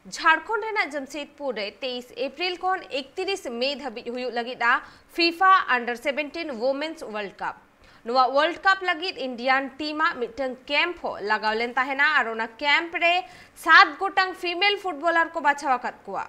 झारखंड रेना जमशेदपुर रे 23 अप्रैल खन 31 मई धाबिज हुयुग लगिदा FIFA under 17 women's world cup. नुआ वर्ल्ड कप लगिद इंडियन टीमा मिटन कैंप हो लगाव लेन ताहेना और ओना कैंप रे 7 गोटांग फीमेल फुटबॉलर को बाछाव आकाद कुआ।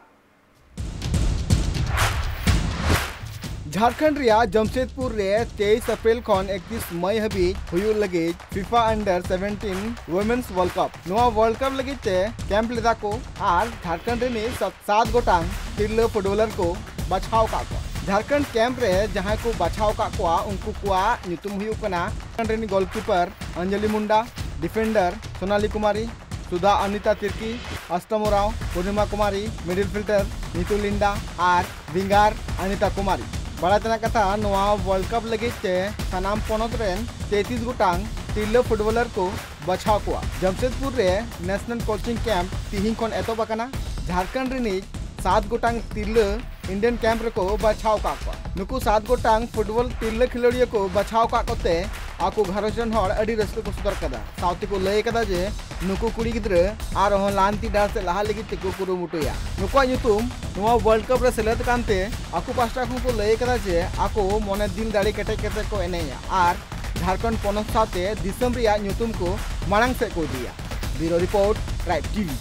झारखंड रिया जमशेदपुर रे 23 अप्रैल खन 31 मई हबीज हुयुग लगिद FIFA under 17 women's world cup. नुआ वर्ल्ड कप लगिद ते कैंप लेदा को और झारखंड रे 7 गोटांग तिरला फुटबॉलर को बाछाव का को। झारखंड कैंप रे जहां को बाछाव का को उनको कुआ नितुम हुयुग कना झारखंड गोलकीपर अंजलि मुंडा, डिफेंडर सोनाली कुमारी, सुधा अनिता तिर्की, अष्टमोराव, पूर्णिमा कुमारी, मिडिल फिल्टर नीतू लिंडा और विंगार अनिता कुमारी। बड़ा तना कथा नवा वर्ल्ड कप लगे सनाम पनत रेन 33 गोटांग तिरला फुटबॉलर को बचाव को जमशेदपुर रे नेशनल कोचिंग कैंप तिहिं खन एतोब आकना। झारखंड रे 7 गोटांग तिरला इंडियन कैंप रे को बचाव का नुकु 7 गोटांग फुटबॉल तिरला खिलड़िया को बचाव का कोते आको घरजन हर अडी रस्क को सदर कदा साउती को लय कदा जे नुकु कुड़ी गिद्र आर हो लांती डार से लहा लगी तिको कुरु मुटुया नुको युतुम नवा वर्ल्ड कप रे सेलेद कांते आको पास्टा को लय कदा जे आको मने दिल दाड़ी केटे केटे को एनेया आर झारखंड पोनस साथे दिसम रिया युतुम को मांग से को दिया। Bureau report right TV.